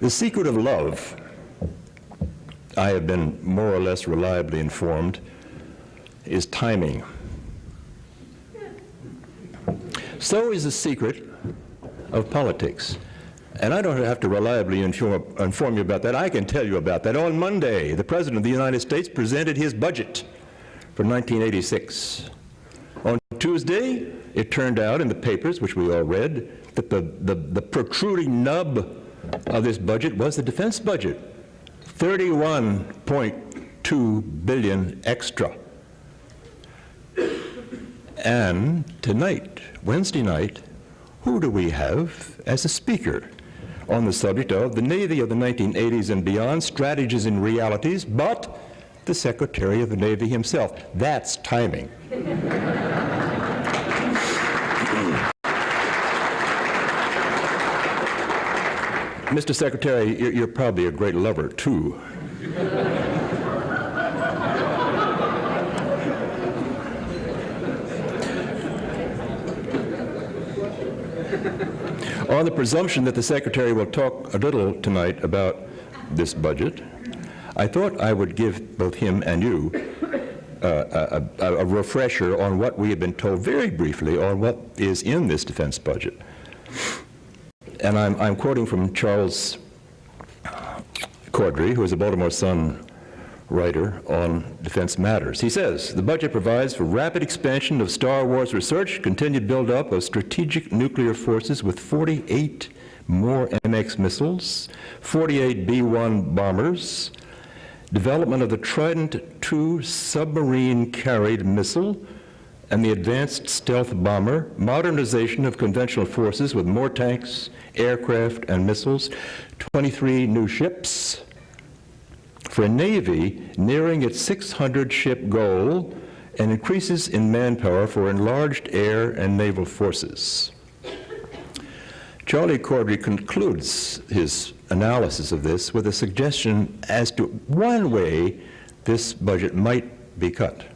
The secret of love, I have been more or less reliably informed, is timing. So is the secret of politics. And I don't have to reliably inform you about that. I can tell you about that. On Monday, the President of the United States presented his budget for 1986. On Tuesday, it turned out in the papers, which we all read, that the protruding nub of this budget was the defense budget. $31.2 billion extra. And tonight, Wednesday night, who do we have as a speaker on the subject of the Navy of the 1980s and beyond, strategies and realities, but the Secretary of the Navy himself. That's timing. Mr. Secretary, you're probably a great lover, too. On the presumption that the Secretary will talk a little tonight about this budget, I thought I would give both him and you a refresher on what we have been told very briefly on what is in this defense budget. And I'm quoting from Charles Cordray, who is a Baltimore Sun writer on defense matters. He says, the budget provides for rapid expansion of Star Wars research, continued buildup of strategic nuclear forces with 48 more MX missiles, 48 B-1 bombers, development of the Trident II submarine-carried missile, and the advanced stealth bomber, modernization of conventional forces with more tanks, aircraft, and missiles, 23 new ships, for a Navy nearing its 600-ship goal, and increases in manpower for enlarged air and naval forces. Charlie Cordray concludes his analysis of this with a suggestion as to one way this budget might be cut.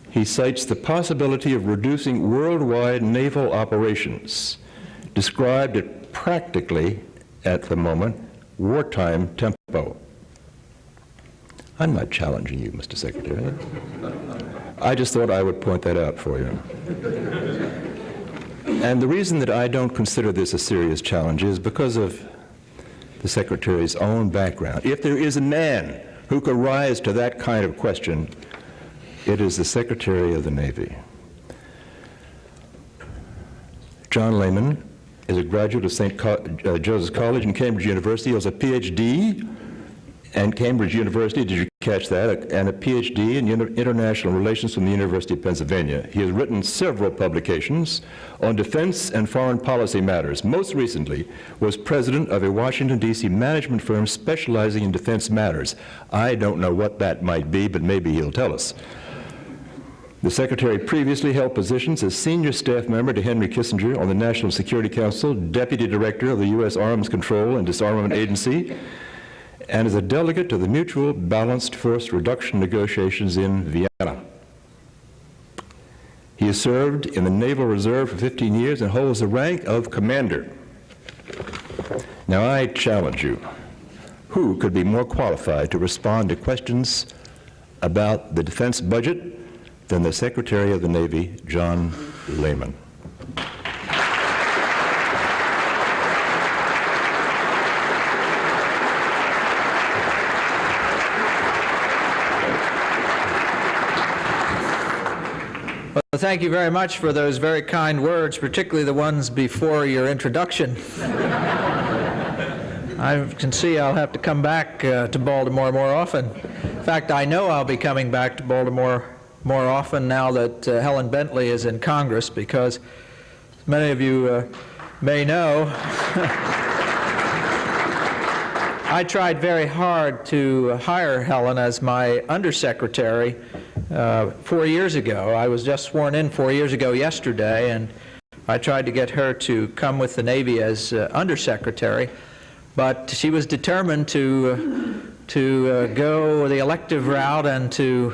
He cites the possibility of reducing worldwide naval operations, described at practically, at the moment, wartime tempo. I'm not challenging you, Mr. Secretary. I just thought I would point that out for you. And the reason that I don't consider this a serious challenge is because of the Secretary's own background. If there is a man who could rise to that kind of question, it is the Secretary of the Navy. John Lehman is a graduate of St. Joseph's College and Cambridge University. He has a PhD and Cambridge University, did you catch that? And a PhD in International Relations from the University of Pennsylvania. He has written several publications on defense and foreign policy matters. Most recently was president of a Washington, D.C. management firm specializing in defense matters. I don't know what that might be, but maybe he'll tell us. The Secretary previously held positions as senior staff member to Henry Kissinger on the National Security Council, deputy director of the U.S. Arms Control and Disarmament Agency, and as a delegate to the Mutual Balanced Force Reduction negotiations in Vienna. He has served in the Naval Reserve for 15 years and holds the rank of commander. Now I challenge you, who could be more qualified to respond to questions about the defense budget than the Secretary of the Navy, John Lehman? Well, thank you very much for those very kind words, particularly the ones before your introduction. I can see I'll have to come back to Baltimore more often. In fact, I know I'll be coming back to Baltimore more often now that Helen Bentley is in Congress, because as many of you may know, I tried very hard to hire Helen as my undersecretary 4 years ago. I was just sworn in 4 years ago yesterday, and I tried to get her to come with the Navy as undersecretary, but she was determined to go the elective route and to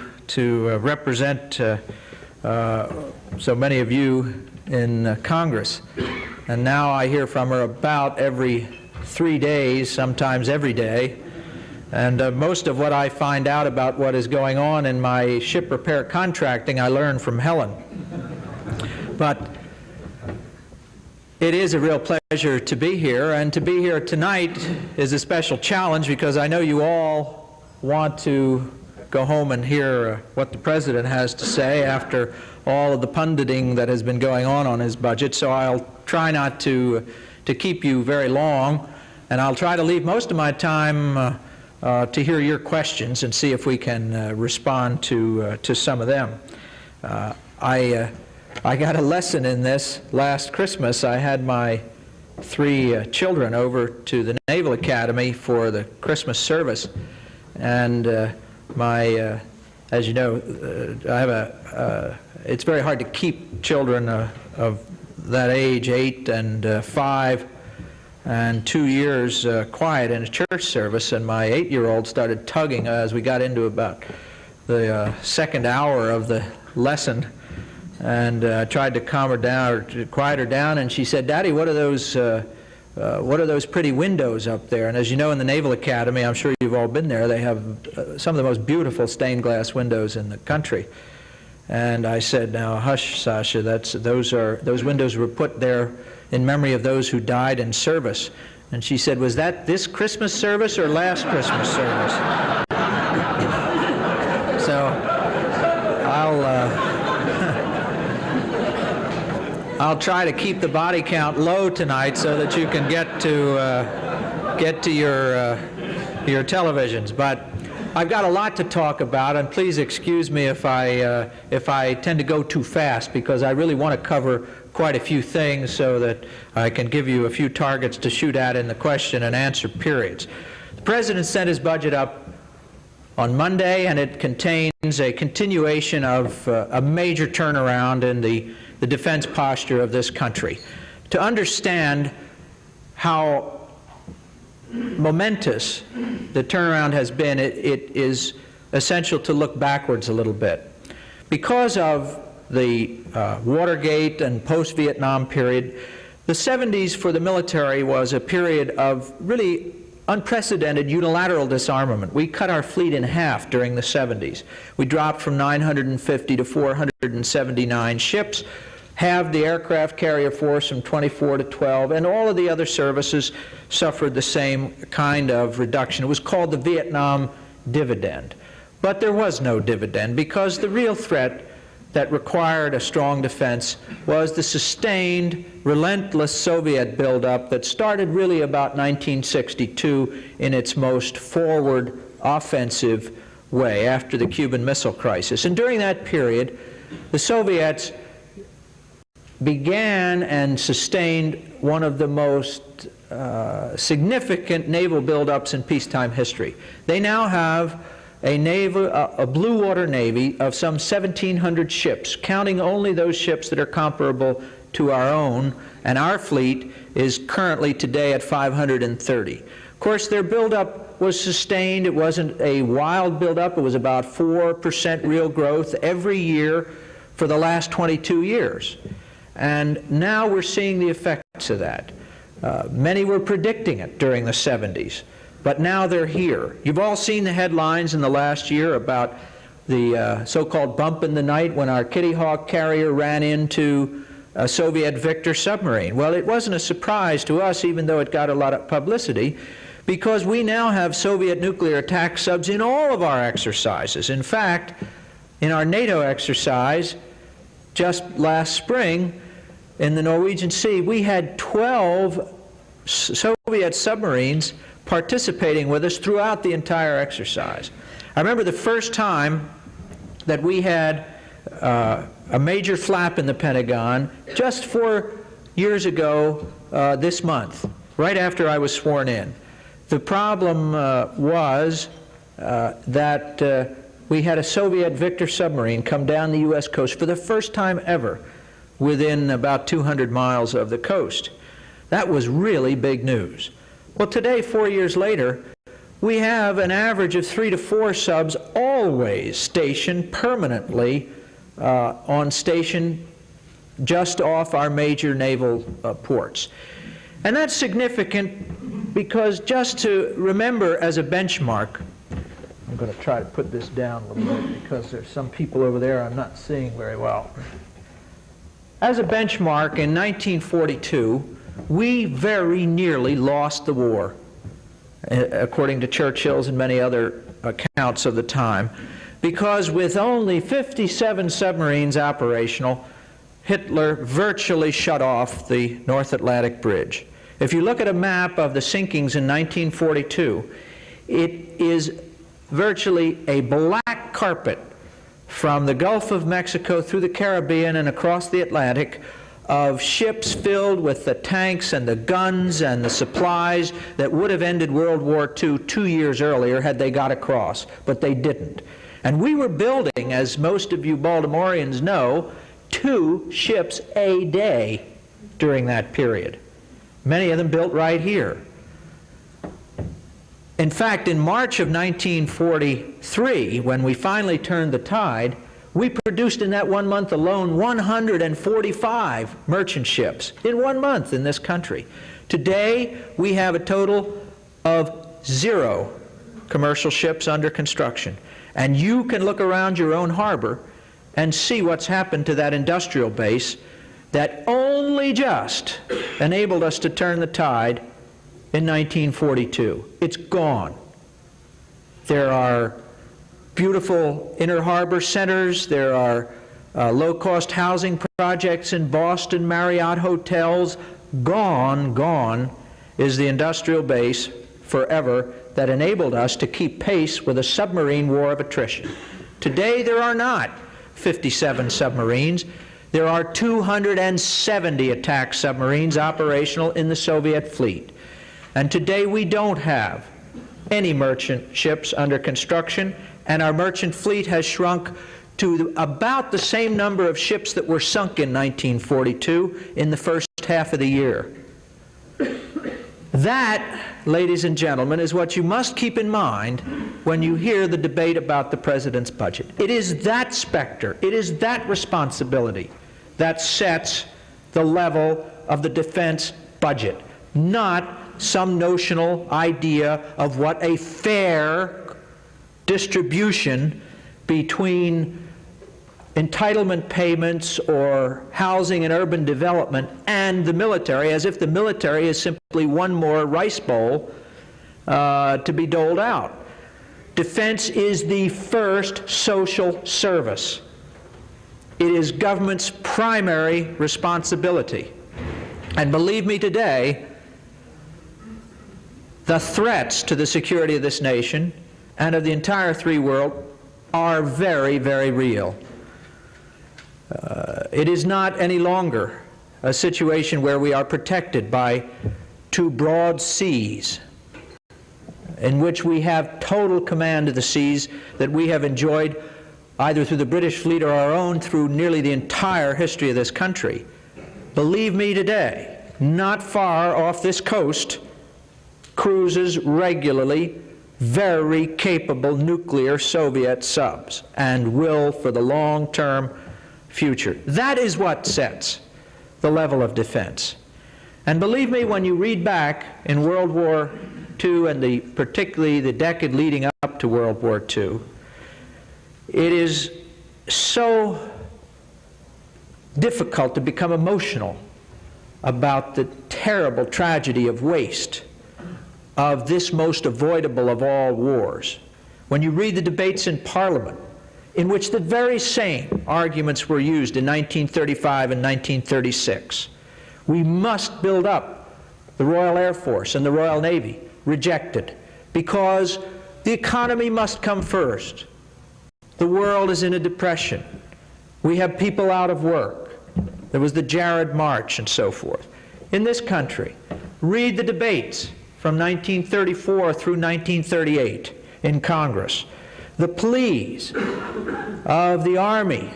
represent so many of you in Congress. And now I hear from her about every 3 days, sometimes every day. And most of what I find out about what is going on in my ship repair contracting, I learned from Helen. But it is a real pleasure to be here, and to be here tonight is a special challenge because I know you all want to go home and hear what the President has to say after all of the punditing that has been going on his budget. So I'll try not to keep you very long, and I'll try to leave most of my time to hear your questions and see if we can respond to some of them. I got a lesson in this last Christmas. I had my 3 children over to the Naval Academy for the Christmas service, and as you know, it's very hard to keep children of that age, 8 and 5, and 2 years quiet in a church service, and my 8-year-old started tugging as we got into about the second hour of the lesson, and tried to calm her down or to quiet her down, and she said, "Daddy, what are those pretty windows up there?" And as you know, in the Naval Academy, I'm sure you've all been there, they have some of the most beautiful stained glass windows in the country. And I said, "Now hush, Sasha, those windows were put there in memory of those who died in service." And she said, "Was that this Christmas service or last Christmas service?" So I'll try to keep the body count low tonight so that you can get to your televisions. But I've got a lot to talk about, and please excuse me if I tend to go too fast, because I really want to cover quite a few things so that I can give you a few targets to shoot at in the question and answer periods. The President sent his budget up on Monday, and it contains a continuation of a major turnaround in the defense posture of this country. To understand how momentous the turnaround has been, it is essential to look backwards a little bit. Because of the Watergate and post-Vietnam period, the 70s for the military was a period of really unprecedented unilateral disarmament. We cut our fleet in half during the 70s. We dropped from 950 to 479 ships, halved the aircraft carrier force from 24 to 12, and all of the other services suffered the same kind of reduction. It was called the Vietnam dividend. But there was no dividend, because the real threat that required a strong defense was the sustained, relentless Soviet buildup that started really about 1962 in its most forward, offensive way after the Cuban Missile Crisis. And during that period, the Soviets began and sustained one of the most significant naval buildups in peacetime history. They now have a blue water navy of some 1,700 ships, counting only those ships that are comparable to our own, and our fleet is currently today at 530. Of course, their buildup was sustained. It wasn't a wild buildup. It was about 4% real growth every year for the last 22 years. And now we're seeing the effects of that. Many were predicting it during the 70s, but now they're here. You've all seen the headlines in the last year about the so-called bump in the night when our Kitty Hawk carrier ran into a Soviet Victor submarine. Well, it wasn't a surprise to us, even though it got a lot of publicity, because we now have Soviet nuclear attack subs in all of our exercises. In fact, in our NATO exercise just last spring in the Norwegian Sea, we had 12 Soviet submarines participating with us throughout the entire exercise. I remember the first time that we had a major flap in the Pentagon just 4 years ago this month, right after I was sworn in. The problem was that we had a Soviet Victor submarine come down the U.S. coast for the first time ever within about 200 miles of the coast. That was really big news. Well, today, 4 years later, we have an average of 3 to 4 subs always stationed permanently on station just off our major naval ports. And that's significant because just to remember as a benchmark, I'm going to try to put this down a little bit because there's some people over there I'm not seeing very well. As a benchmark, in 1942, we very nearly lost the war, according to Churchill's and many other accounts of the time, because with only 57 submarines operational, Hitler virtually shut off the North Atlantic Bridge. If you look at a map of the sinkings in 1942, it is virtually a black carpet from the Gulf of Mexico through the Caribbean and across the Atlantic of ships filled with the tanks and the guns and the supplies that would have ended World War II 2 years earlier had they got across, but they didn't. And we were building, as most of you Baltimoreans know, 2 ships a day during that period. Many of them built right here. In fact, in March of 1943, when we finally turned the tide, we produced in that 1 month alone 145 merchant ships in 1 month in this country. Today, we have a total of 0 commercial ships under construction. And you can look around your own harbor and see what's happened to that industrial base that only just enabled us to turn the tide in 1942. It's gone. There are beautiful inner harbor centers. There are low-cost housing projects in Boston, Marriott hotels. Gone is the industrial base forever that enabled us to keep pace with a submarine war of attrition. Today there are not 57 submarines. There are 270 attack submarines operational in the Soviet fleet. And today we don't have any merchant ships under construction, and our merchant fleet has shrunk to about the same number of ships that were sunk in 1942 in the first half of the year. That, ladies and gentlemen, is what you must keep in mind when you hear the debate about the President's budget. It is that specter, it is that responsibility that sets the level of the defense budget, not some notional idea of what a fair distribution between entitlement payments or housing and urban development and the military, as if the military is simply one more rice bowl to be doled out. Defense is the first social service. It is government's primary responsibility. And believe me today, the threats to the security of this nation and of the entire free world are very, very real. It is not any longer a situation where we are protected by 2 broad seas, in which we have total command of the seas that we have enjoyed either through the British fleet or our own through nearly the entire history of this country. Believe me today, not far off this coast cruises regularly very capable nuclear Soviet subs, and will for the long-term future. That is what sets the level of defense. And believe me, when you read back in World War II and particularly the decade leading up to World War II, it is so difficult to become emotional about the terrible tragedy of waste of this most avoidable of all wars. When you read the debates in Parliament, in which the very same arguments were used in 1935 and 1936, we must build up the Royal Air Force and the Royal Navy, rejected, because the economy must come first. The world is in a depression. We have people out of work. There was the Jared March and so forth. In this country, read the debates from 1934 through 1938 in Congress. The pleas of the Army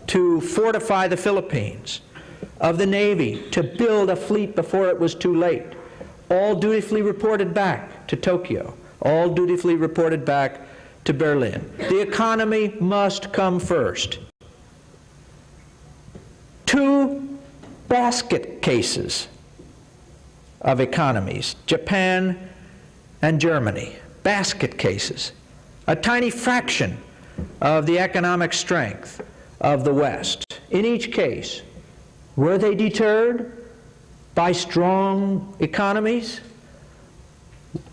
to fortify the Philippines, of the Navy to build a fleet before it was too late, all dutifully reported back to Tokyo, all dutifully reported back to Berlin. The economy must come first. 2 basket cases of economies, Japan and Germany, basket cases, a tiny fraction of the economic strength of the West. In each case, were they deterred by strong economies?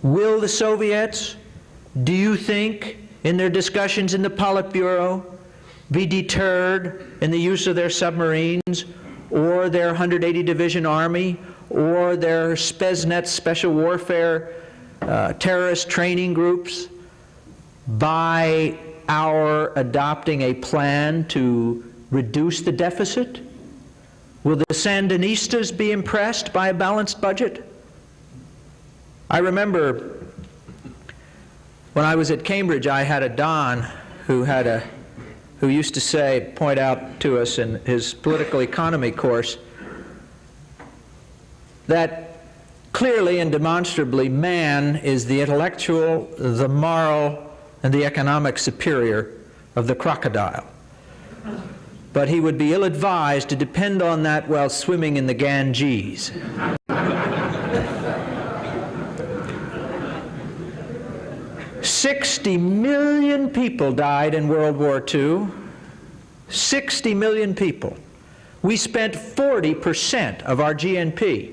Will the Soviets, do you think, in their discussions in the Politburo, be deterred in the use of their submarines or their 180 Division Army or their Spetsnaz special warfare terrorist training groups by our adopting a plan to reduce the deficit? Will the Sandinistas be impressed by a balanced budget? I remember when I was at Cambridge, I had a Don who used to point out to us in his political economy course that clearly and demonstrably man is the intellectual, the moral, and the economic superior of the crocodile. But he would be ill-advised to depend on that while swimming in the Ganges. $60 million people died in World War II. 60 million people. We spent 40% of our GNP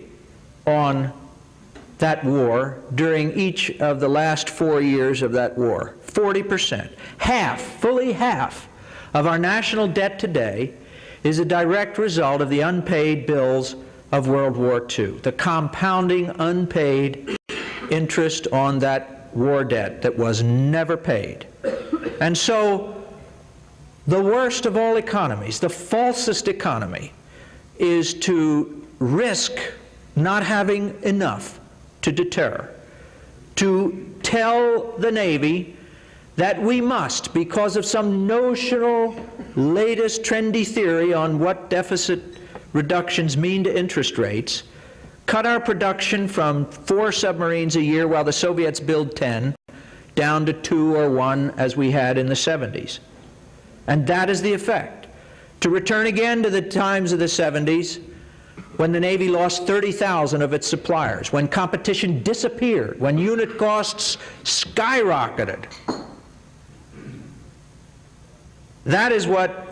on that war during each of the last 4 years of that war. 40%. Fully half of our national debt today is a direct result of the unpaid bills of World War II, the compounding unpaid interest on that war debt that was never paid. And so the worst of all economies, the falsest economy, is to risk not having enough to deter, to tell the Navy that we must, because of some notional latest trendy theory on what deficit reductions mean to interest rates, cut our production from 4 submarines a year while the Soviets build 10, down to 2 or 1 as we had in the 70s. And that is the effect. To return again to the times of the 70s, when the Navy lost 30,000 of its suppliers, when competition disappeared, when unit costs skyrocketed. That is what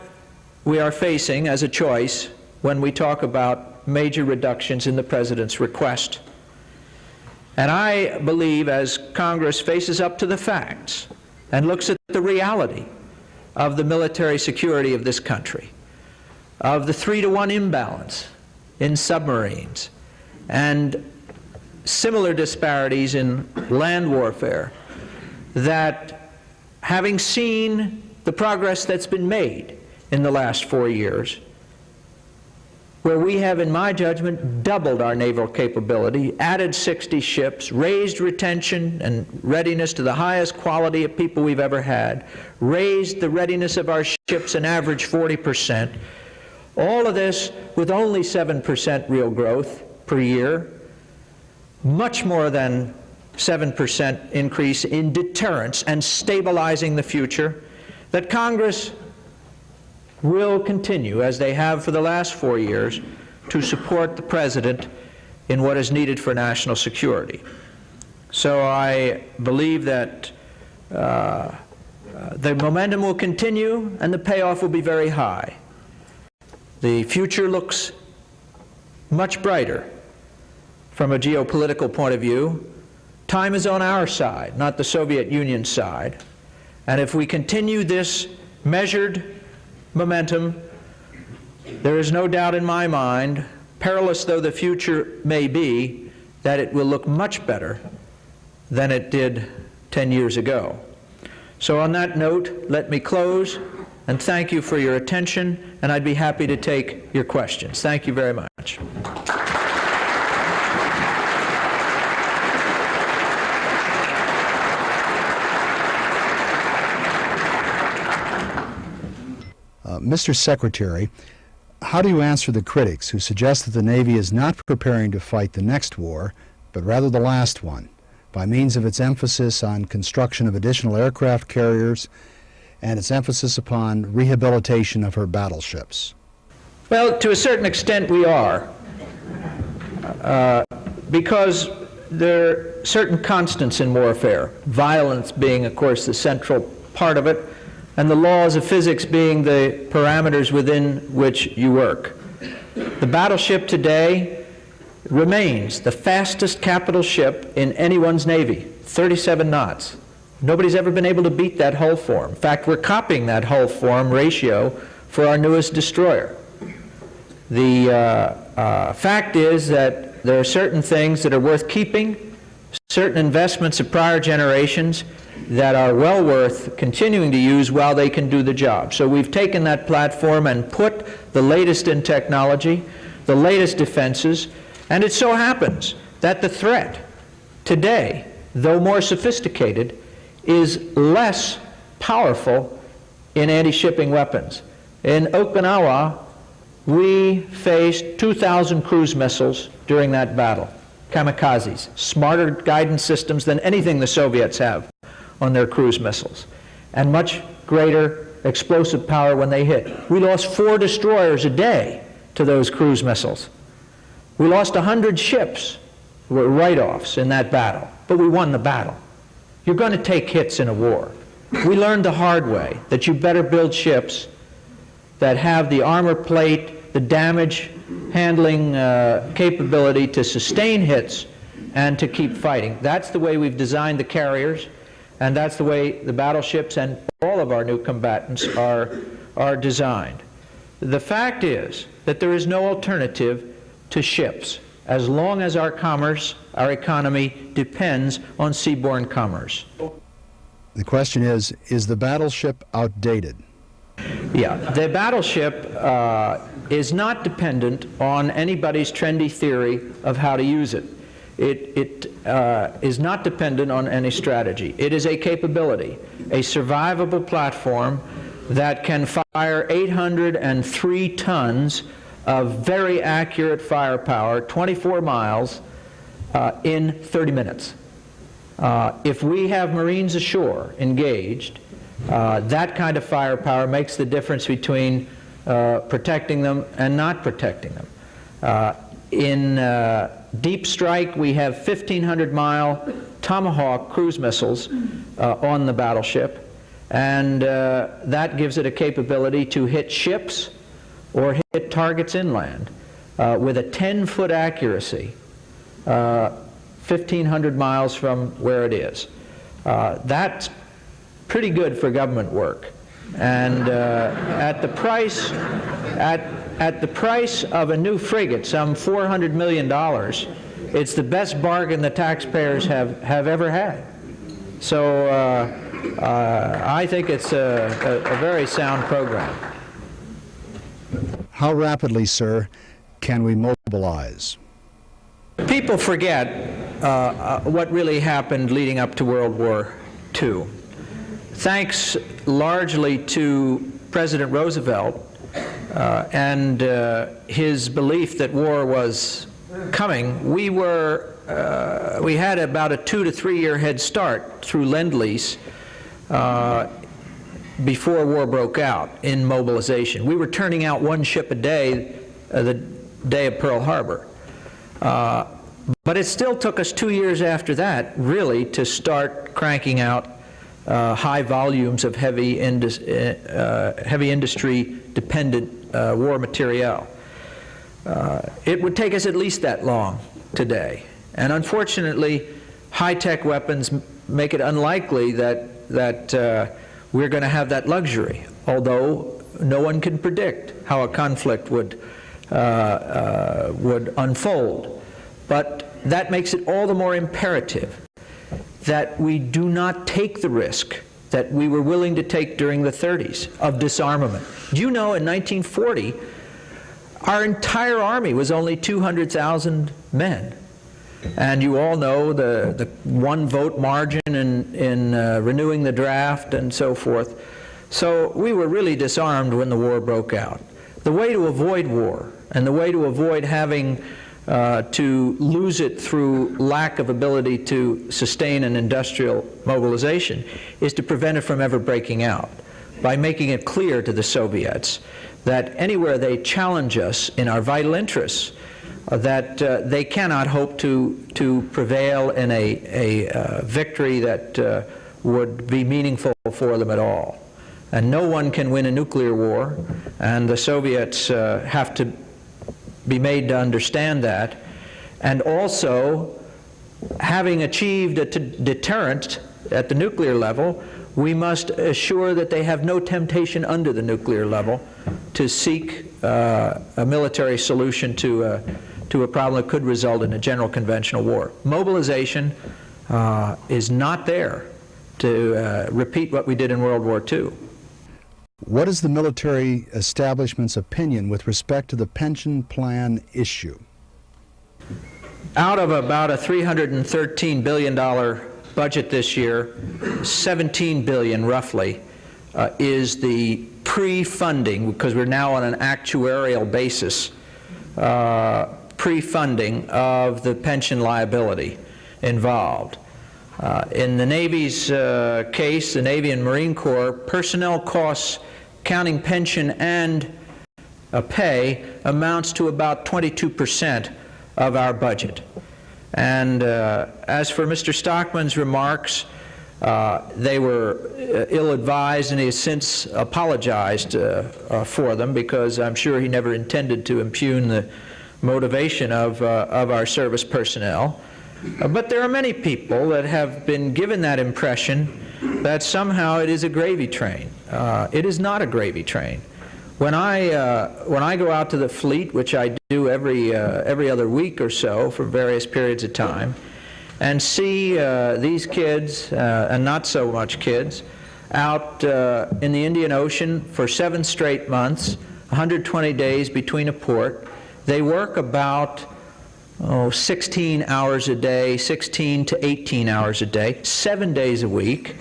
we are facing as a choice when we talk about major reductions in the President's request. And I believe, as Congress faces up to the facts and looks at the reality of the military security of this country, of the 3-to-1 imbalance in submarines and similar disparities in land warfare, that having seen the progress that's been made in the last 4 years, where we have, in my judgment, doubled our naval capability, added 60 ships, raised retention and readiness to the highest quality of people we've ever had, raised the readiness of our ships an average 40%, all of this with only 7% real growth per year, much more than 7% increase in deterrence and stabilizing the future, that Congress will continue, as they have for the last 4 years, to support the President in what is needed for national security. So I believe that the momentum will continue and the payoff will be very high. The future looks much brighter from a geopolitical point of view. Time is on our side, not the Soviet Union side. And if we continue this measured momentum, there is no doubt in my mind, perilous though the future may be, that it will look much better than it did 10 years ago. So on that note, let me close and thank you for your attention, and I'd be happy to take your questions. Thank you very much. Mr. Secretary, how do you answer the critics who suggest that the Navy is not preparing to fight the next war, but rather the last one, by means of its emphasis on construction of additional aircraft carriers and its emphasis upon rehabilitation of her battleships? Well, to a certain extent we are. because there are certain constants in warfare, violence being, of course, the central part of it, and the laws of physics being the parameters within which you work. The battleship today remains the fastest capital ship in anyone's Navy, 37 knots. Nobody's ever been able to beat that hull form. In fact, we're copying that hull form ratio for our newest destroyer. The fact is that there are certain things that are worth keeping, certain investments of prior generations that are well worth continuing to use while they can do the job. So we've taken that platform and put the latest in technology, the latest defenses, and it so happens that the threat today, though more sophisticated, is less powerful in anti-shipping weapons. In Okinawa, we faced 2,000 cruise missiles during that battle, kamikazes, smarter guidance systems than anything the Soviets have on their cruise missiles, and much greater explosive power when they hit. We lost 4 destroyers a day to those cruise missiles. We lost 100 ships, were write-offs in that battle, but we won the battle. You're going to take hits in a war. We learned the hard way that you better build ships that have the armor plate, the damage handling capability to sustain hits and to keep fighting. That's the way we've designed the carriers, and that's the way the battleships and all of our new combatants are designed. The fact is that there is no alternative to ships as long as our commerce, our economy, depends on seaborne commerce. The question is the battleship outdated? Yeah, the battleship is not dependent on anybody's trendy theory of how to use it. It is not dependent on any strategy. It is a capability, a survivable platform that can fire 803 tons of very accurate firepower, 24 miles, in 30 minutes. If we have Marines ashore engaged, that kind of firepower makes the difference between protecting them and not protecting them. In deep strike, we have 1,500-mile Tomahawk cruise missiles on the battleship, and that gives it a capability to hit ships or hit targets inland with a 10-foot accuracy, 1,500 miles from where it is. That's pretty good for government work. And at the price of a new frigate, some $400 million, it's the best bargain the taxpayers have ever had. So I think it's a very sound program. How rapidly, sir, can we mobilize? People forget what really happened leading up to World War II. Thanks largely to President Roosevelt and his belief that war was coming, we had about a 2 to 3 year head start through Lend-Lease before war broke out in mobilization. We were turning out 1 ship a day the day of Pearl Harbor. But it still took us 2 years after that, really, to start cranking out high volumes of heavy industry-dependent war materiel. It would take us at least that long today. And unfortunately, high-tech weapons make it unlikely that we're going to have that luxury, although no one can predict how a conflict would unfold. But that makes it all the more imperative that we do not take the risk that we were willing to take during the 30s of disarmament. Do you know in 1940, our entire army was only 200,000 men. And you all know the 1 vote margin in renewing the draft and so forth. So we were really disarmed when the war broke out. The way to avoid war and the way to avoid having to lose it through lack of ability to sustain an industrial mobilization is to prevent it from ever breaking out by making it clear to the Soviets that anywhere they challenge us in our vital interests, that they cannot hope to prevail in a victory that would be meaningful for them at all. And no one can win a nuclear war, and the Soviets have to be made to understand that. And also, having achieved a deterrent at the nuclear level, we must assure that they have no temptation under the nuclear level to seek a military solution to a problem that could result in a general conventional war. Mobilization is not there to repeat what we did in World War II. What is the military establishment's opinion with respect to the pension plan issue? Out of about a $313 billion budget this year, $17 billion roughly is the pre-funding, because we're now on an actuarial basis, pre-funding of the pension liability involved. In the Navy's case, the Navy and Marine Corps, personnel costs counting pension and pay amounts to about 22% of our budget. And as for Mr. Stockman's remarks, they were ill-advised, and he has since apologized for them, because I'm sure he never intended to impugn the motivation of our service personnel. But there are many people that have been given that impression that somehow it is a gravy train. It is not a gravy train. When I go out to the fleet, which I do every other week or so for various periods of time, and see these kids, and not so much kids, out in the Indian Ocean for 7 straight months, 120 days between a port, they work about 16 hours a day, 16 to 18 hours a day, 7 days a week.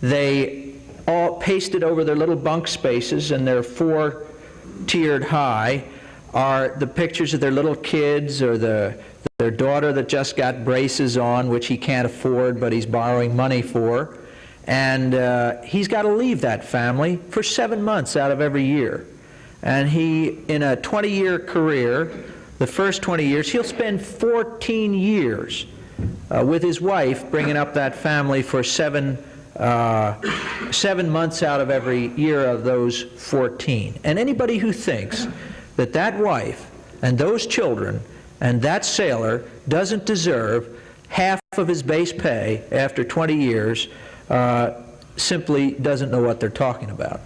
They all pasted over their little bunk spaces, and they're 4-tiered high, are the pictures of their little kids, or their daughter that just got braces on, which he can't afford, but he's borrowing money for. And he's got to leave that family for 7 months out of every year. And he, in a 20-year career, the first 20 years, he'll spend 14 years with his wife bringing up that family for 7 months out of every year of those 14. And anybody who thinks that that wife and those children and that sailor doesn't deserve half of his base pay after 20 years simply doesn't know what they're talking about.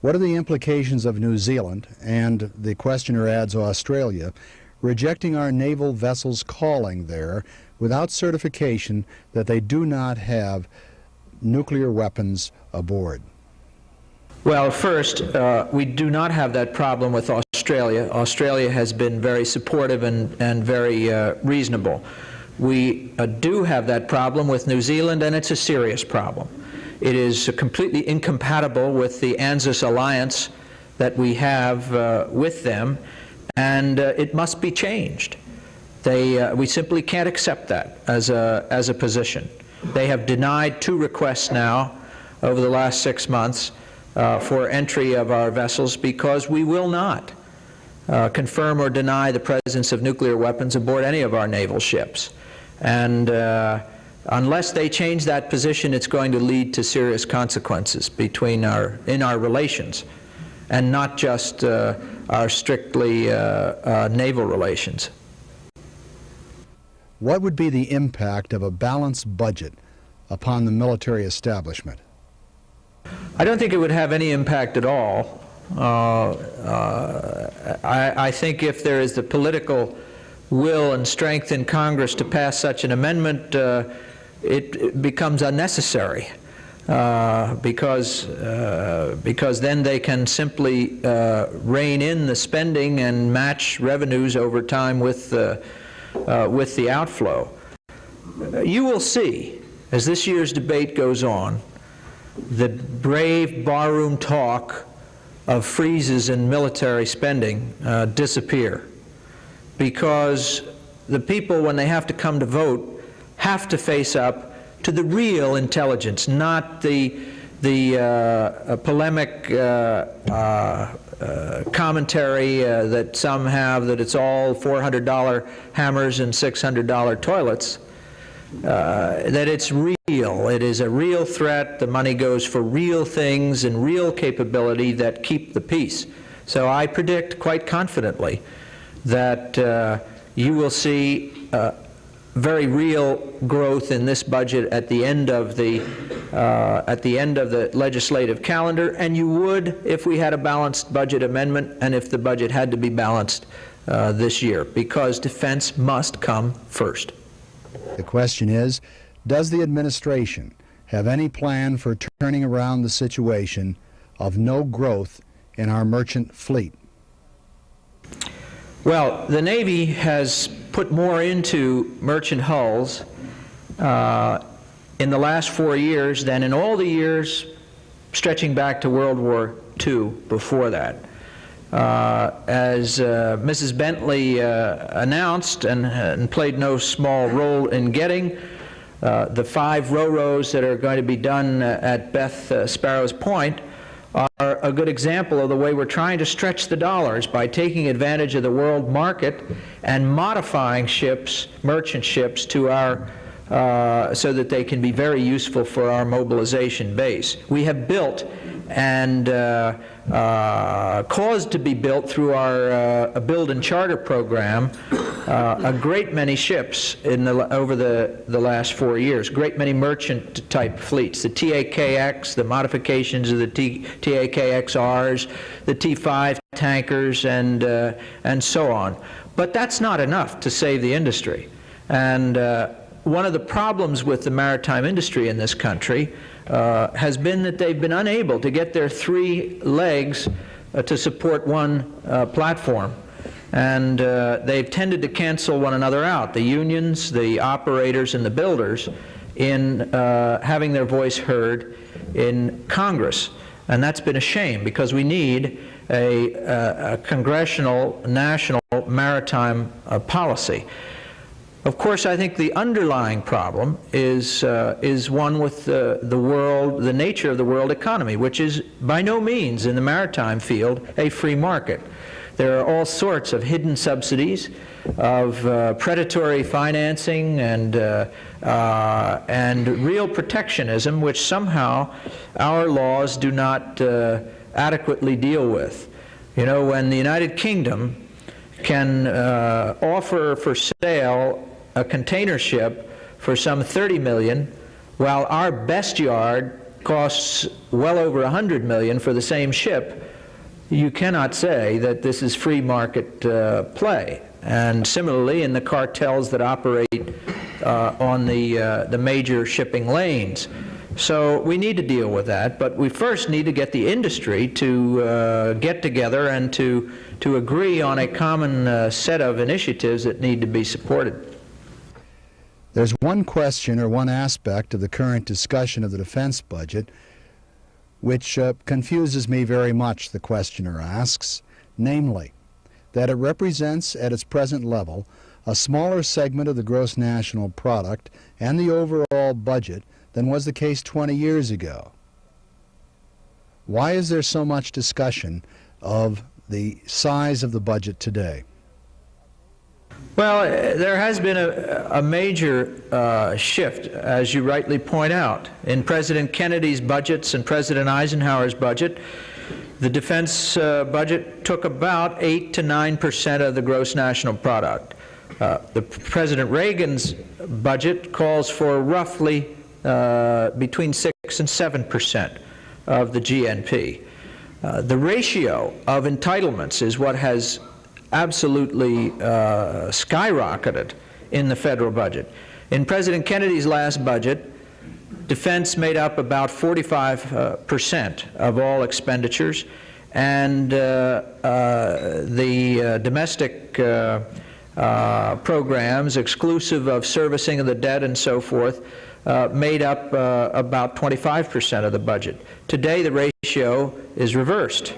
What are the implications of New Zealand, and the questioner adds Australia, rejecting our naval vessels calling there without certification that they do not have nuclear weapons aboard? Well, first, we do not have that problem with Australia. Australia has been very supportive and very reasonable. We do have that problem with New Zealand, and it's a serious problem. It is completely incompatible with the ANZUS alliance that we have with them, and it must be changed. We simply can't accept that as a position. They have denied 2 requests now over the last 6 months for entry of our vessels, because we will not confirm or deny the presence of nuclear weapons aboard any of our naval ships. And unless they change that position, it's going to lead to serious consequences in our relations, and not just our strictly naval relations. What would be the impact of a balanced budget upon the military establishment? I don't think it would have any impact at all. I think if there is the political will and strength in Congress to pass such an amendment, it becomes unnecessary, because then they can simply rein in the spending and match revenues over time with the outflow. You will see, as this year's debate goes on, the brave barroom talk of freezes in military spending disappear, because the people, when they have to come to vote, have to face up to the real intelligence, not the polemic commentary that some have, that it's all $400 hammers and $600 toilets, that it's real. It is a real threat. The money goes for real things and real capability that keep the peace. So I predict quite confidently that you will see very real growth in this budget at the end of the legislative calendar, and you would if we had a balanced budget amendment and if the budget had to be balanced this year, because defense must come first. The question is, does the administration have any plan for turning around the situation of no growth in our merchant fleet? Well, the Navy has put more into merchant hulls in the last 4 years than in all the years stretching back to World War II before that. As Mrs. Bentley announced and played no small role in getting, the 5 ro-ros that are going to be done at Beth Sparrow's Point are a good example of the way we're trying to stretch the dollars by taking advantage of the world market and modifying ships, merchant ships, to our so that they can be very useful for our mobilization base. We have built and caused to be built through our build and charter program a great many ships over the last 4 years, great many merchant type fleets, the TAKX, the modifications of the TAKXRs, the T5 tankers, and so on. But that's not enough to save the industry. And one of the problems with the maritime industry in this country has been that they've been unable to get their 3 legs to support one platform. And they've tended to cancel one another out, the unions, the operators, and the builders, in having their voice heard in Congress. And that's been a shame, because we need a congressional, national maritime policy. Of course, I think the underlying problem is one with the nature of the world economy, which is by no means in the maritime field a free market. There are all sorts of hidden subsidies, of predatory financing, and real protectionism, which somehow our laws do not adequately deal with. You know, when the United Kingdom can offer for sale a container ship for some $30 million, while our best yard costs well over $100 million for the same ship, you cannot say that this is free market play. And similarly, in the cartels that operate on the major shipping lanes. So we need to deal with that, but we first need to get the industry to get together and to agree on a common set of initiatives that need to be supported. There's one question or one aspect of the current discussion of the defense budget which confuses me very much, the questioner asks, namely, that it represents at its present level a smaller segment of the gross national product and the overall budget than was the case 20 years ago. Why is there so much discussion of the size of the budget today? Well, there has been a major shift, as you rightly point out. In President Kennedy's budgets and President Eisenhower's budget, the defense budget took about 8 to 9% of the gross national product. President Reagan's budget calls for roughly between 6 and 7% of the GNP. The ratio of entitlements is what has absolutely skyrocketed in the federal budget. In President Kennedy's last budget, defense made up about 45% of all expenditures, and the domestic programs, exclusive of servicing of the debt and so forth, made up about 25% of the budget. Today, the ratio is reversed,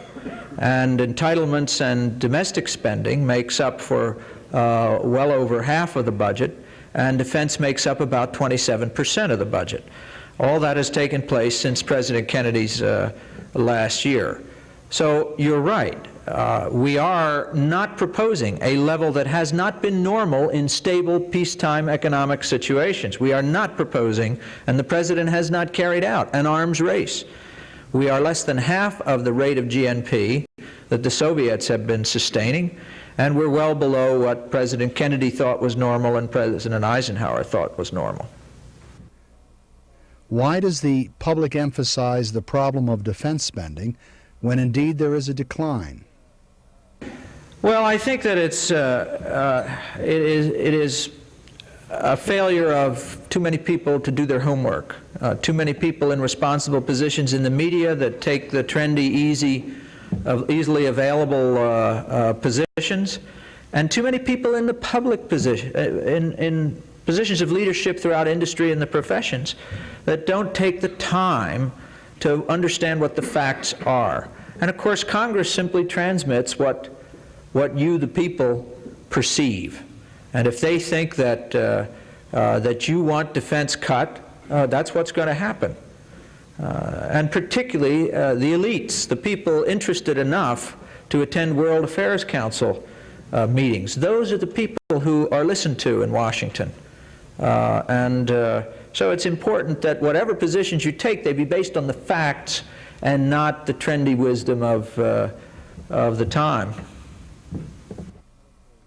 and entitlements and domestic spending makes up for well over half of the budget, and defense makes up about 27% of the budget. All that has taken place since President Kennedy's last year. So you're right. We are not proposing a level that has not been normal in stable peacetime economic situations. We are not proposing, and the President has not carried out, an arms race. We are less than half of the rate of GNP that the Soviets have been sustaining, and we're well below what President Kennedy thought was normal and President Eisenhower thought was normal. Why does the public emphasize the problem of defense spending when indeed there is a decline? Well, I think that it is a failure of too many people to do their homework, too many people in responsible positions in the media that take the trendy, easily available positions, and too many people in the public position, in positions of leadership throughout industry and the professions that don't take the time to understand what the facts are. And of course, Congress simply transmits what you, the people, perceive. And if they think that, that you want defense cut, that's what's going to happen. And particularly the elites, the people interested enough to attend World Affairs Council meetings. Those are the people who are listened to in Washington. So it's important that whatever positions you take, they be based on the facts and not the trendy wisdom of the time.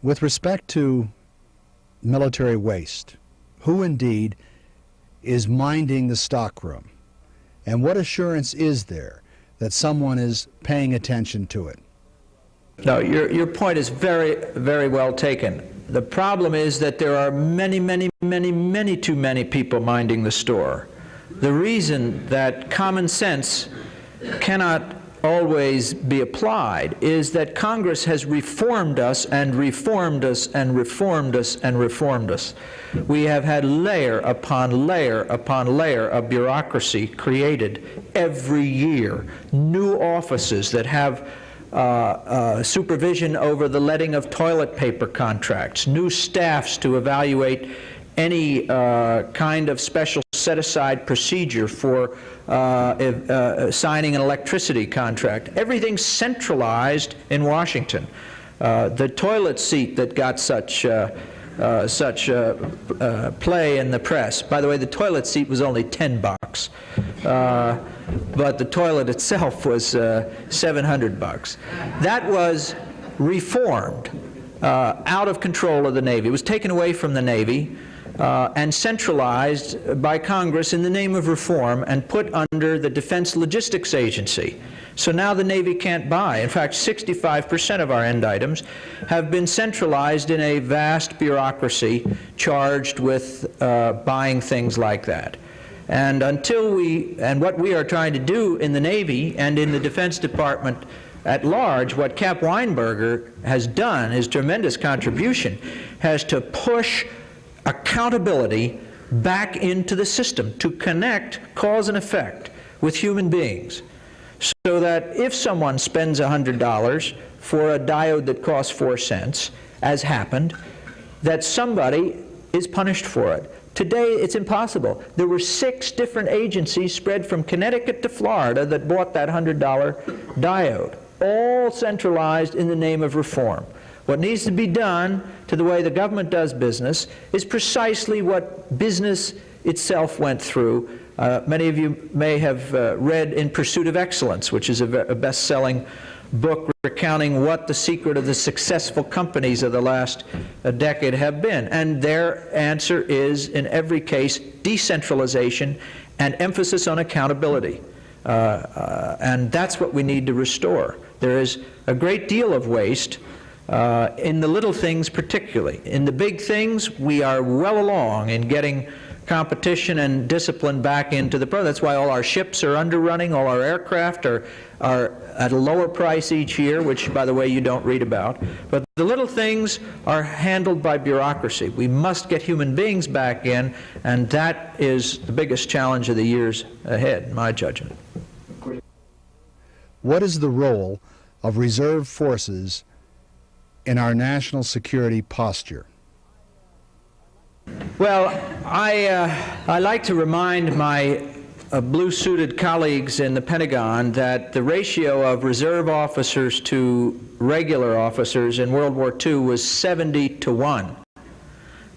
With respect to military waste, who indeed is minding the stockroom? And what assurance is there that someone is paying attention to it? No, your point is very, very well taken. The problem is that there are many, many, many, many too many people minding the store. The reason that common sense cannot always be applied is that Congress has reformed us and reformed us and reformed us and reformed us. We have had layer upon layer upon layer of bureaucracy created every year. New offices that have supervision over the letting of toilet paper contracts, new staffs to evaluate any kind of special set-aside procedure for signing an electricity contract. Everything's centralized in Washington. The toilet seat that got such play in the press. By the way, the toilet seat was only $10, but the toilet itself was $700. That was reformed out of control of the Navy. It was taken away from the Navy and centralized by Congress in the name of reform and put under the Defense Logistics Agency. So now the Navy can't buy. In fact, 65% of our end items have been centralized in a vast bureaucracy charged with buying things like that. And what we are trying to do in the Navy and in the Defense Department at large, what Cap Weinberger has done, his tremendous contribution, has to push accountability back into the system to connect cause and effect with human beings. So that if someone spends $100 for a diode that costs 4 cents, as happened, that somebody is punished for it. Today, it's impossible. There were 6 different agencies spread from Connecticut to Florida that bought that $100 diode, all centralized in the name of reform. What needs to be done to the way the government does business is precisely what business itself went through. Many of you may have read In Pursuit of Excellence, which is a best-selling book recounting what the secret of the successful companies of the last decade have been. And their answer is, in every case, decentralization and emphasis on accountability. And that's what we need to restore. There is a great deal of waste in the little things particularly. In the big things, we are well along in getting competition and discipline back into the program. That's why all our ships are underrunning, all our aircraft are at a lower price each year, which, by the way, you don't read about. But the little things are handled by bureaucracy. We must get human beings back in, and that is the biggest challenge of the years ahead, in my judgment. What is the role of reserve forces in our national security posture? Well, I like to remind my blue-suited colleagues in the Pentagon that the ratio of reserve officers to regular officers in World War II was 70-1,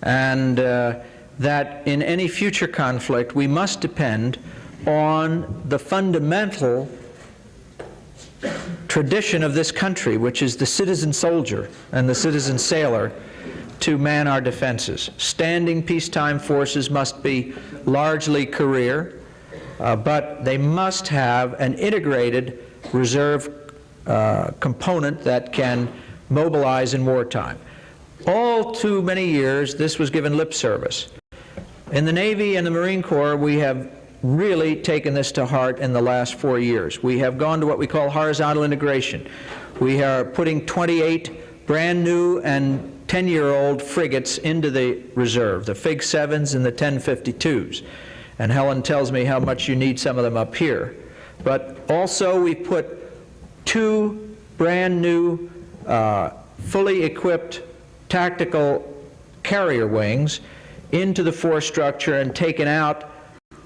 and that in any future conflict we must depend on the fundamental tradition of this country, which is the citizen soldier and the citizen sailor, to man our defenses. Standing peacetime forces must be largely career, but they must have an integrated reserve component that can mobilize in wartime. All too many years, this was given lip service. In the Navy and the Marine Corps, we have really taken this to heart in the last 4 years. We have gone to what we call horizontal integration. We are putting 28 brand new and 10-year-old frigates into the reserve, the FIG 7s and the 1052s. And Helen tells me how much you need some of them up here. But also we put 2 brand new, fully equipped tactical carrier wings into the force structure and taken out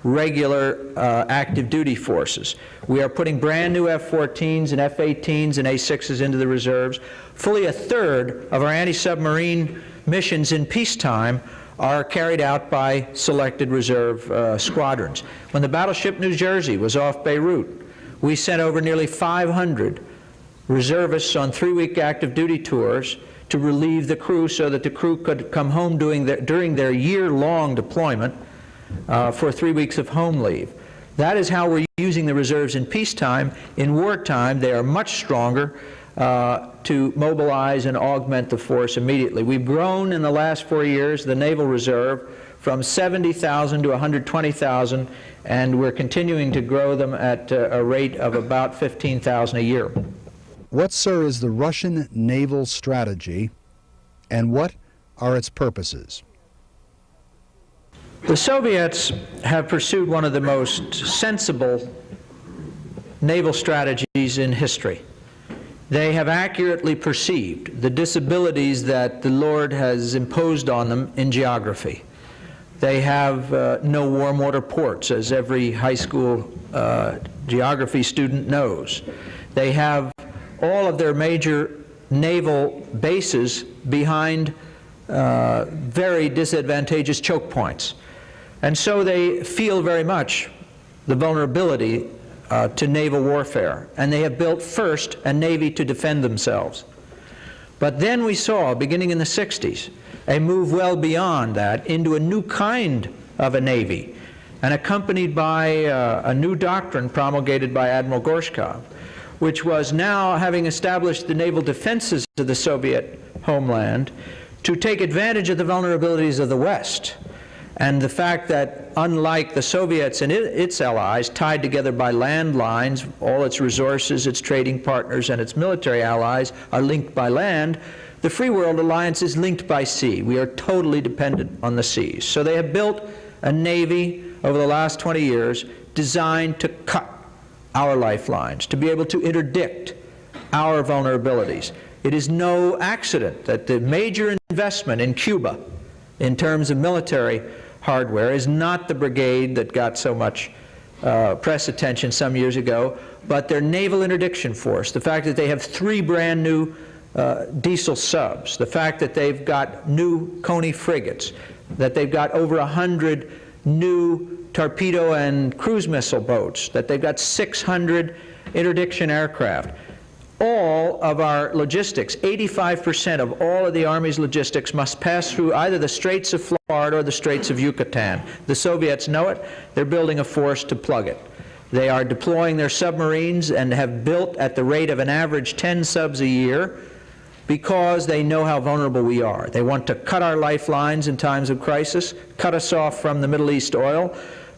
regular active duty forces. We are putting brand new F-14s and F-18s and A-6s into the reserves. Fully a third of our anti-submarine missions in peacetime are carried out by selected reserve squadrons. When the battleship New Jersey was off Beirut, we sent over nearly 500 reservists on 3-week active duty tours to relieve the crew so that the crew could come home during their year-long deployment for 3 weeks of home leave. That is how we're using the reserves in peacetime. In wartime, they are much stronger to mobilize and augment the force immediately. We've grown in the last 4 years the Naval Reserve from 70,000 to 120,000, and we're continuing to grow them at a rate of about 15,000 a year. What, sir, is the Russian naval strategy, and what are its purposes? The Soviets have pursued one of the most sensible naval strategies in history. They have accurately perceived the disabilities that the Lord has imposed on them in geography. They have no warm water ports, as every high school geography student knows. They have all of their major naval bases behind very disadvantageous choke points. And so they feel very much the vulnerability to naval warfare. And they have built first a navy to defend themselves. But then we saw, beginning in the 60s, a move well beyond that into a new kind of a navy, and accompanied by a new doctrine promulgated by Admiral Gorshkov, which was now, having established the naval defenses of the Soviet homeland, to take advantage of the vulnerabilities of the West. And the fact that, unlike the Soviets and its allies, tied together by landlines, all its resources, its trading partners, and its military allies are linked by land, the Free World Alliance is linked by sea. We are totally dependent on the seas. So they have built a navy over the last 20 years designed to cut our lifelines, to be able to interdict our vulnerabilities. It is no accident that the major investment in Cuba in terms of military hardware is not the brigade that got so much press attention some years ago, but their naval interdiction force. The fact that they have 3 brand new diesel subs, the fact that they've got new Coney frigates, that they've got over 100 new torpedo and cruise missile boats, that they've got 600 interdiction aircraft. All of our logistics, 85% of all of the Army's logistics must pass through either the Straits of Florida or the Straits of Yucatan. The Soviets know it. They're building a force to plug it. They are deploying their submarines and have built at the rate of an average 10 subs a year because they know how vulnerable we are. They want to cut our lifelines in times of crisis, cut us off from the Middle East oil,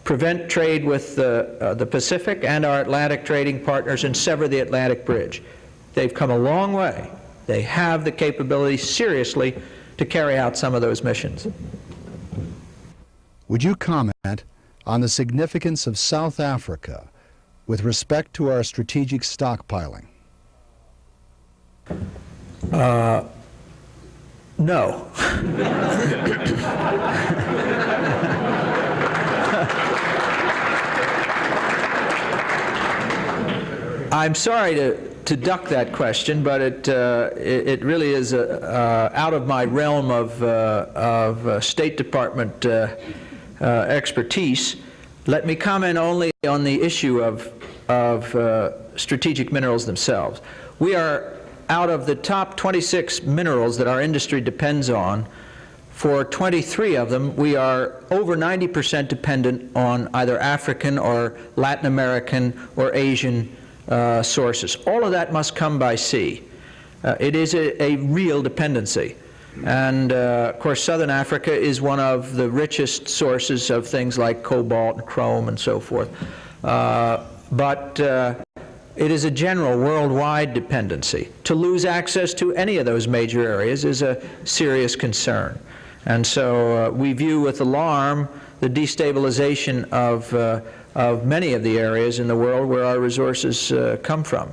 prevent trade with the Pacific and our Atlantic trading partners, and sever the Atlantic Bridge. They've come a long way. They have the capability, seriously, to carry out some of those missions. Would you comment on the significance of South Africa with respect to our strategic stockpiling? No. I'm sorry to duck that question, but it really is out of my realm of State Department expertise. Let me comment only on the issue of strategic minerals themselves. We are, out of the top 26 minerals that our industry depends on, for 23 of them, we are over 90% dependent on either African or Latin American or Asian sources. All of that must come by sea. It is a real dependency. And of course, Southern Africa is one of the richest sources of things like cobalt and chrome and so forth. But it is a general worldwide dependency. To lose access to any of those major areas is a serious concern. And so we view with alarm the destabilization of many of the areas in the world where our resources come from.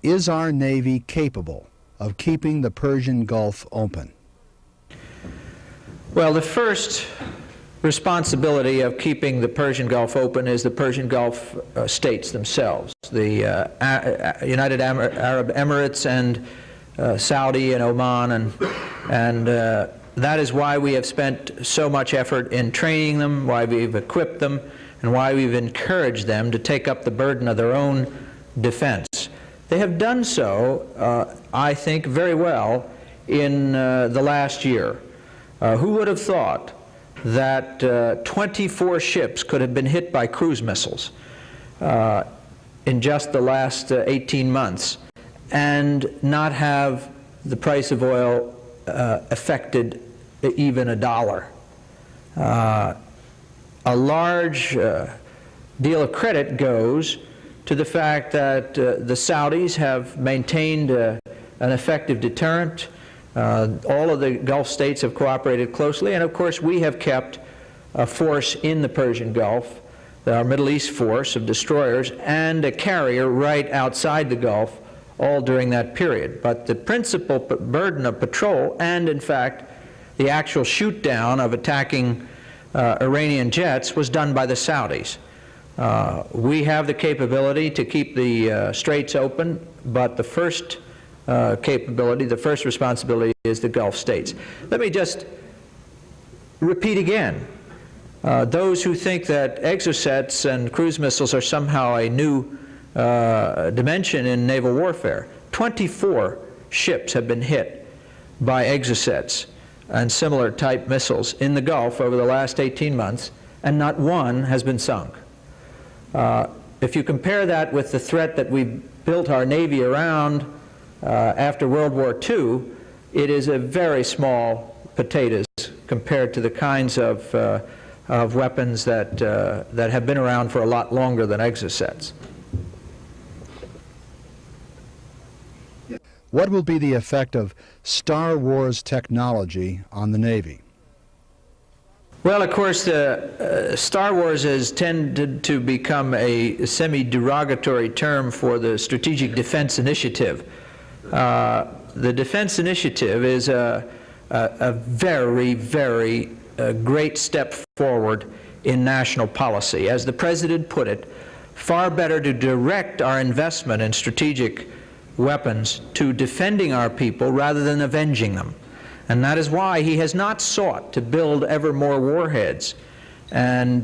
Is our Navy capable of keeping the Persian Gulf open? Well, the first responsibility of keeping the Persian Gulf open is the Persian Gulf states themselves, the United Arab Emirates and Saudi and Oman, and that is why we have spent so much effort in training them, why we've equipped them, and why we've encouraged them to take up the burden of their own defense. They have done so, I think, very well in the last year. Who would have thought that 24 ships could have been hit by cruise missiles in just the last 18 months and not have the price of oil affected even $1? A large deal of credit goes to the fact that the Saudis have maintained an effective deterrent. All of the Gulf states have cooperated closely, and of course we have kept a force in the Persian Gulf, our Middle East force of destroyers, and a carrier right outside the Gulf all during that period. But the principal burden of patrol, and in fact the actual shoot down of attacking Iranian jets, was done by the Saudis. We have the capability to keep the straits open, but the first capability, the first responsibility is the Gulf states. Let me just repeat again. Those who think that exocets and cruise missiles are somehow a new dimension in naval warfare, 24 ships have been hit by exocets and similar type missiles in the Gulf over the last 18 months, and not one has been sunk. If you compare that with the threat that we built our Navy around after World War II, it is a very small potatoes compared to the kinds of weapons that have been around for a lot longer than exocets. What will be the effect of Star Wars technology on the Navy? Well, of course, Star Wars has tended to become a semi-derogatory term for the Strategic Defense Initiative. The Defense Initiative is a very, very great step forward in national policy. As the President put it, far better to direct our investment in strategic weapons to defending our people rather than avenging them. And that is why he has not sought to build ever more warheads and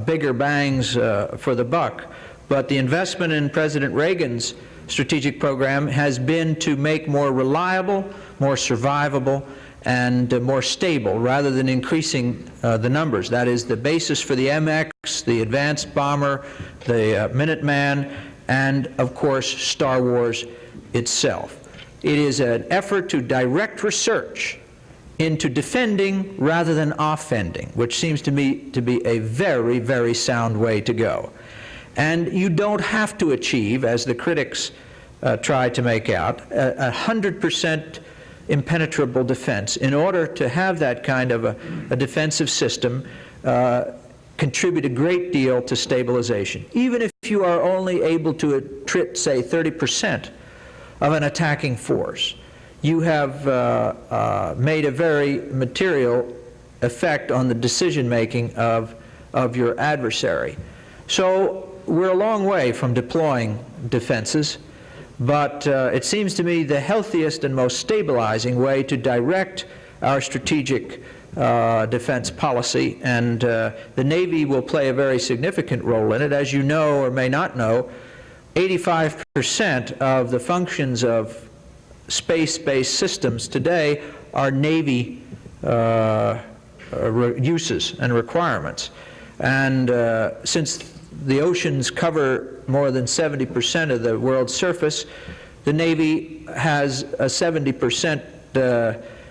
bigger bangs for the buck. But the investment in President Reagan's strategic program has been to make more reliable, more survivable, and more stable, rather than increasing the numbers. That is the basis for the MX, the advanced bomber, the Minuteman, and of course Star Wars itself. It is an effort to direct research into defending rather than offending, which seems to me to be a very, very sound way to go. And you don't have to achieve, as the critics try to make out, 100% impenetrable defense in order to have that kind of a defensive system contribute a great deal to stabilization. Even if you are only able to attrit, say, 30% of an attacking force. You have made a very material effect on the decision-making of your adversary. So we're a long way from deploying defenses, but it seems to me the healthiest and most stabilizing way to direct our strategic defense policy, and the Navy will play a very significant role in it. As you know or may not know, 85% of the functions of space-based systems today are Navy uses and requirements. And since the oceans cover more than 70% of the world's surface, the Navy has a 70%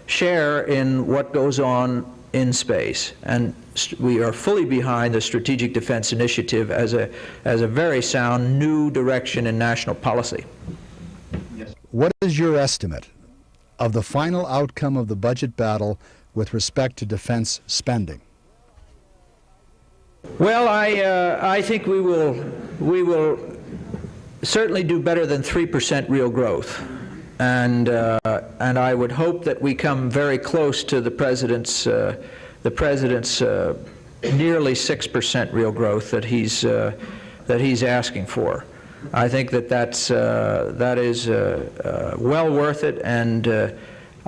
share in what goes on in space. And we are fully behind the Strategic Defense Initiative as a very sound new direction in national policy. What is your estimate of the final outcome of the budget battle with respect to defense spending? Well, I think we will certainly do better than 3% real growth, and I would hope that we come very close to the president's nearly 6% real growth that he's asking for. I think that is well worth it, and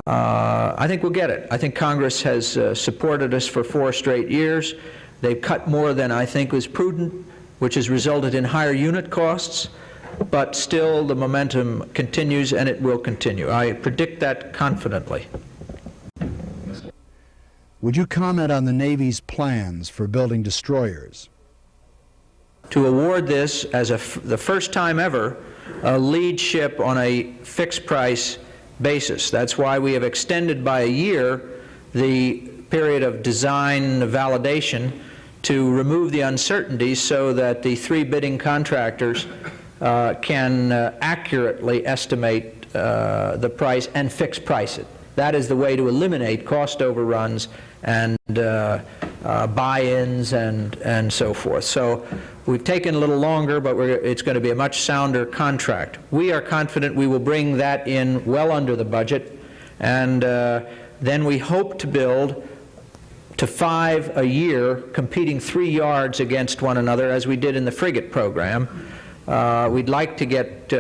I think we'll get it. I think Congress has supported us for 4 straight years. They've cut more than I think was prudent, which has resulted in higher unit costs, but still the momentum continues, and it will continue. I predict that confidently. Would you comment on the Navy's plans for building destroyers? To award this as the first time ever, a lead ship on a fixed price basis. That's why we have extended by a year the period of design validation to remove the uncertainties so that the 3 bidding contractors can accurately estimate the price and fix price it. That is the way to eliminate cost overruns and buy-ins and so forth. So we've taken a little longer, but it's going to be a much sounder contract. We are confident we will bring that in well under the budget, and then we hope to build to 5 a year, competing 3 yards against one another, as we did in the frigate program. We'd like to get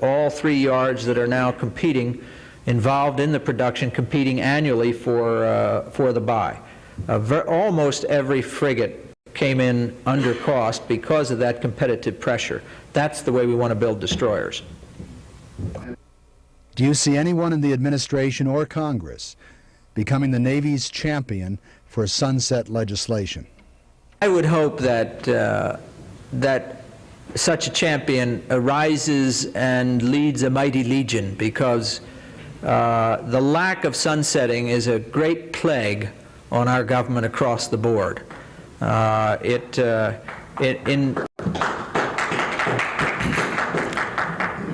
all 3 yards that are now competing involved in the production, competing annually for the buy. Almost every frigate came in under cost because of that competitive pressure. That's the way we want to build destroyers. Do you see anyone in the administration or Congress becoming the Navy's champion for sunset legislation? I would hope that such a champion arises and leads a mighty legion, because the lack of sunsetting is a great plague on our government across the board.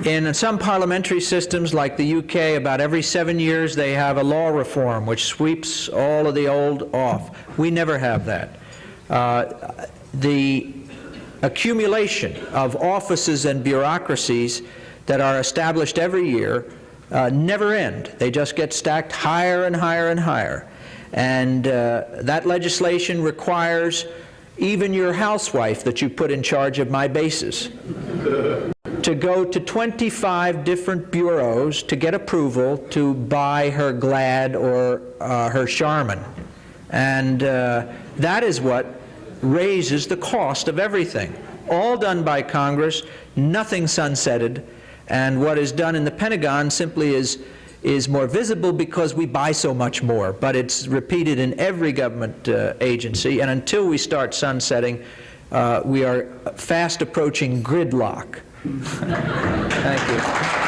In some parliamentary systems like the UK, about every 7 years they have a law reform which sweeps all of the old off. We never have that. The accumulation of offices and bureaucracies that are established every year never end. They just get stacked higher and higher and higher. And that legislation requires even your housewife that you put in charge of my bases to go to 25 different bureaus to get approval to buy her Glad or her Charmin. And that is what raises the cost of everything. All done by Congress, nothing sunsetted, and what is done in the Pentagon simply is more visible because we buy so much more, but it's repeated in every government agency, and until we start sunsetting, we are fast approaching gridlock. Thank you.